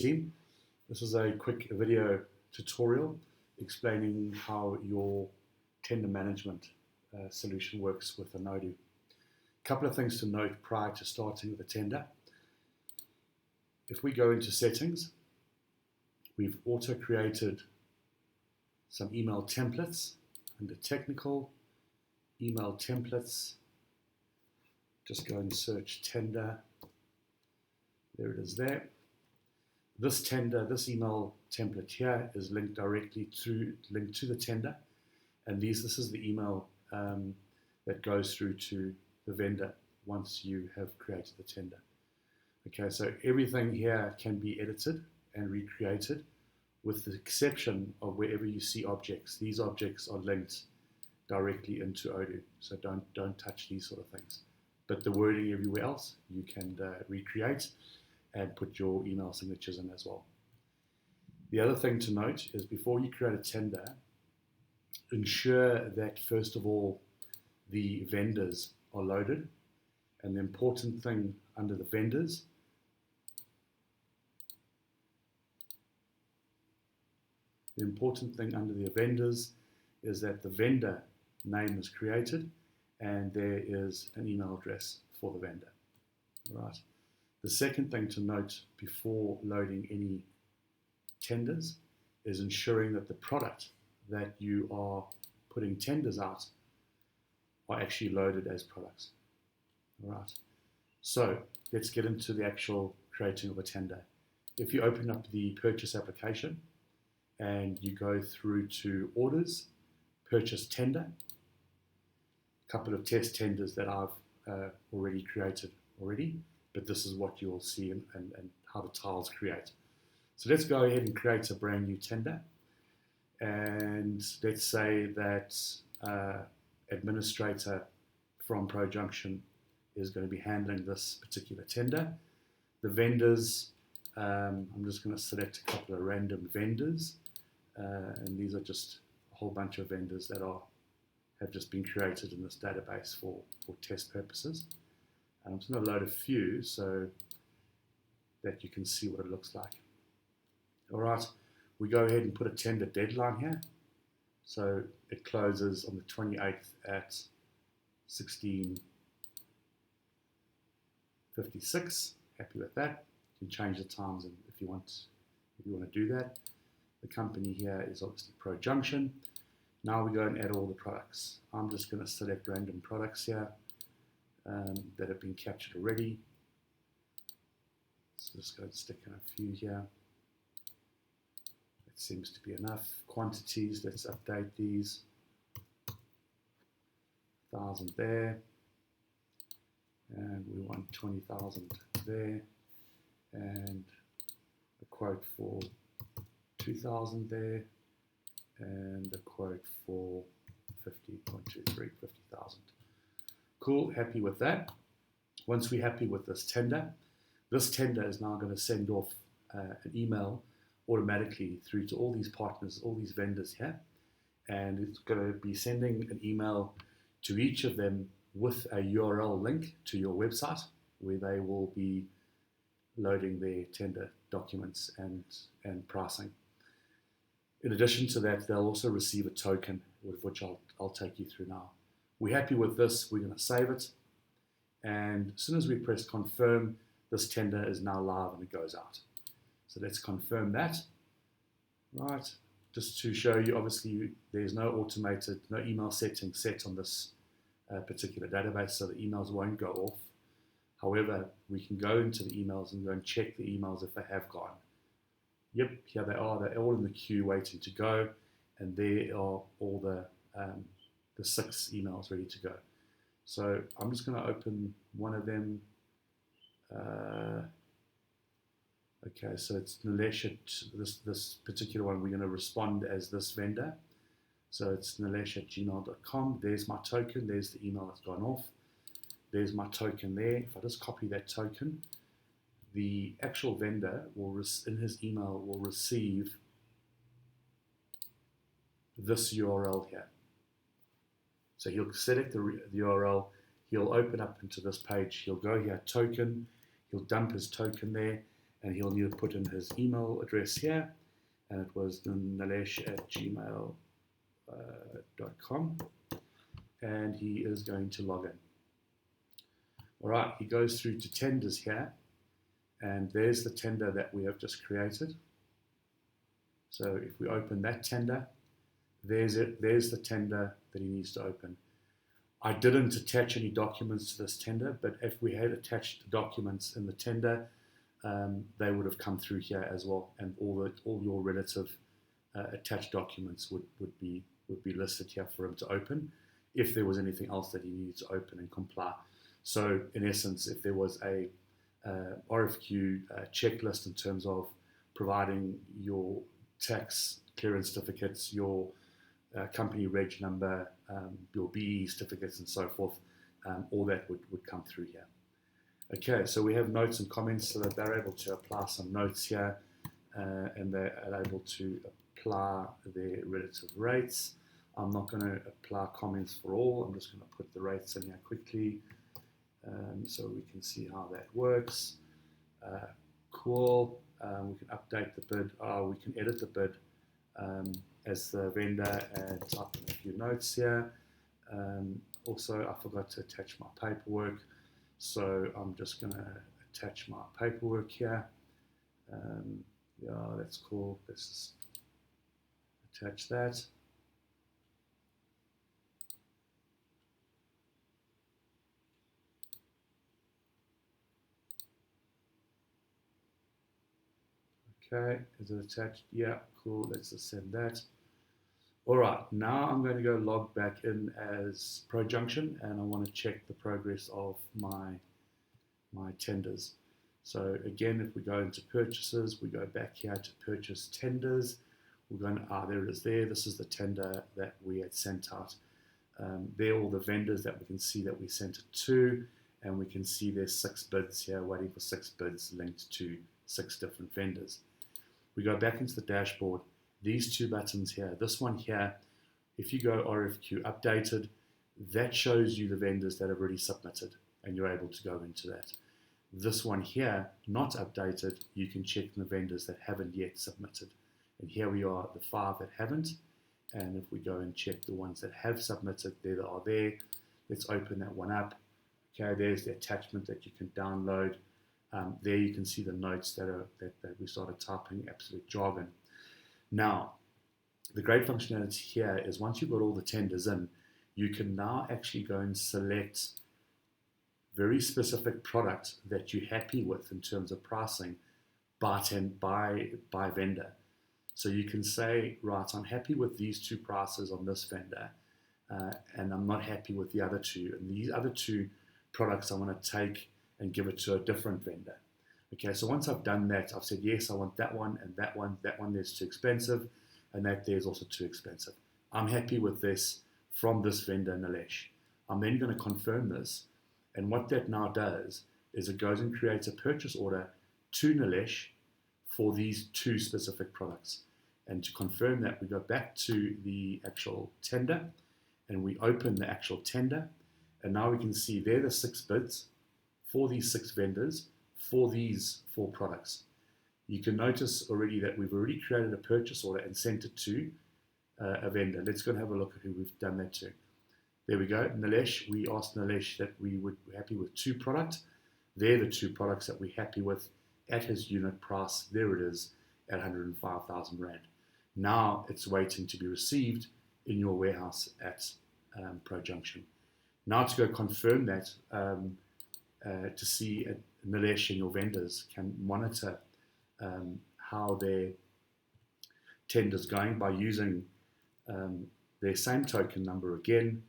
team. This is a quick video tutorial explaining how your tender management solution works with an Odoo. A couple of things to note prior to starting with a tender. If we go into settings, we've auto created some email templates under technical, email templates. Just go and search tender. There it is there. This tender, this email template here is linked directly to the tender, and this is the email that goes through to the vendor once you have created the tender. Okay, so everything here can be edited and recreated with the exception of wherever you see objects. These objects are linked directly into Odoo, so don't touch these sort of things. But the wording everywhere else you can recreate and put your email signatures in as well. The other thing to note is before you create a tender, ensure that first of all the vendors are loaded, and the important thing under the vendors is that the vendor name is created and there is an email address for the vendor. All right. The second thing to note before loading any tenders is ensuring that the product that you are putting tenders out are actually loaded as products. All right. So let's get into the actual creating of a tender. If you open up the purchase application and you go through to orders, purchase tender, a couple of test tenders that I've already created but this is what you'll see and how the tiles create. So let's go ahead and create a brand new tender, and let's say that administrator from ProJunction is going to be handling this particular tender. The vendors, I'm just going to select a couple of random vendors, and these are just a whole bunch of vendors that have just been created in this database for test purposes. I'm just going to load a few so that you can see what it looks like. All right, we go ahead and put a tender deadline here. So it closes on the 28th at 16:56. Happy with that. You can change the times if you want to do that. The company here is obviously ProJunction. Now we go and add all the products. I'm just going to select random products here that have been captured already. So just go and stick in a few here. That seems to be enough. Quantities, let's update these. 1,000 there. And we want 20,000 there. And a quote for 2,000 there. And a quote for 50,000. Cool, happy with that. Once we're happy with this tender is now going to send off an email automatically through to all these partners, all these vendors here, and it's going to be sending an email to each of them with a URL link to your website where they will be loading their tender documents and pricing. In addition to that, they'll also receive a token, which I'll take you through now. We're happy with this, we're going to save it, and as soon as we press confirm, this tender is now live and it goes out. So let's confirm that. Right, just to show you, obviously there's no email setting set on this particular database, so the emails won't go off. However, we can go into the emails and go and check the emails if they have gone. Yep, here they are. They're all in the queue waiting to go, and there are all the 6 emails ready to go. So I'm just going to open one of them. Okay, so it's Nilesh at this particular one. We're going to respond as this vendor. So it's nilesh@gmail.com. There's my token. There's the email that's gone off. There's my token there. If I just copy that token, the actual vendor in his email will receive this URL here. So he'll select the URL, he'll open up into this page, he'll go here, token, he'll dump his token there, and he'll need to put in his email address here, and it was nalesh@gmail.com, and he is going to log in. All right, he goes through to tenders here, and there's the tender that we have just created. So if we open that tender, there's it. There's the tender that he needs to open. I didn't attach any documents to this tender, but if we had attached the documents in the tender, they would have come through here as well, and all your relative attached documents would be listed here for him to open, if there was anything else that he needed to open and comply. So in essence, if there was a RFQ checklist in terms of providing your tax clearance certificates, your company reg number, your BE certificates, and so forth, all that would come through here. Okay, so we have notes and comments, so that they're able to apply some notes here, and they're able to apply their relative rates. I'm not going to apply comments for all. I'm just going to put the rates in here quickly, so we can see how that works. Cool. We can update the bid. We can edit the bid as the vendor and type in a few notes here. Also, I forgot to attach my paperwork, so I'm just going to attach my paperwork here. Yeah, that's cool. Let's just attach that. Okay, is it attached? Yeah, cool. Let's just send that. All right, now I'm going to go log back in as ProJunction, and I want to check the progress of my tenders. So again, if we go into purchases, we go back here to purchase tenders. We're going to, there it is there. This is the tender that we had sent out. There are all the vendors that we can see that we sent it to, and we can see there's 6 bids here, waiting for 6 bids linked to 6 different vendors. We go back into the dashboard. These 2 buttons here, this one here, if you go RFQ updated, that shows you the vendors that have already submitted, and you're able to go into that. This one here, not updated, you can check the vendors that haven't yet submitted. And here we are, the 5 that haven't. And if we go and check the ones that have submitted, there they are there. Let's open that one up. Okay, there's the attachment that you can download. There you can see the notes that we started typing, absolute jargon. Now, the great functionality here is once you've got all the tenders in, you can now actually go and select very specific product that you're happy with in terms of pricing by vendor. So you can say, right, I'm happy with these 2 prices on this vendor, and I'm not happy with the other 2. And these other 2 products I want to take and give it to a different vendor. Okay, so once I've done that, I've said, yes, I want that one and that one. That one there's too expensive, and that there's also too expensive. I'm happy with this from this vendor, Nalesh. I'm then going to confirm this. And what that now does is it goes and creates a purchase order to Nalesh for these 2 specific products. And to confirm that, we go back to the actual tender, and we open the actual tender. And now we can see there are the 6 bids for these 6 vendors for these 4 products. You can notice already that we've already created a purchase order and sent it to a vendor. Let's go and have a look at who we've done that to. There we go, Nalesh. We asked Nalesh that we would be happy with 2 products. They're the 2 products that we're happy with at his unit price. There it is at 105,000 Rand. Now it's waiting to be received in your warehouse at ProJunction. Now to go confirm that, to see Nalesh and your vendors can monitor how their tender's going by using their same token number again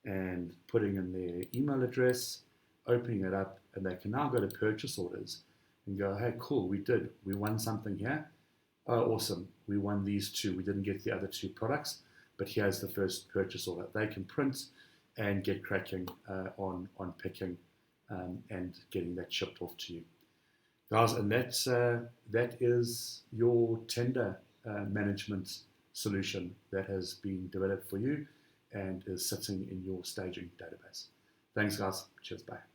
and putting in their email address, opening it up, and they can now go to purchase orders and go, hey, cool, we won something here. Oh, awesome, we won these 2. We didn't get the other 2 products, but here's the first purchase order. They can print and get cracking on picking and getting that shipped off to you. Guys, and that is your tender management solution that has been developed for you and is sitting in your staging database. Thanks, guys. Cheers, bye.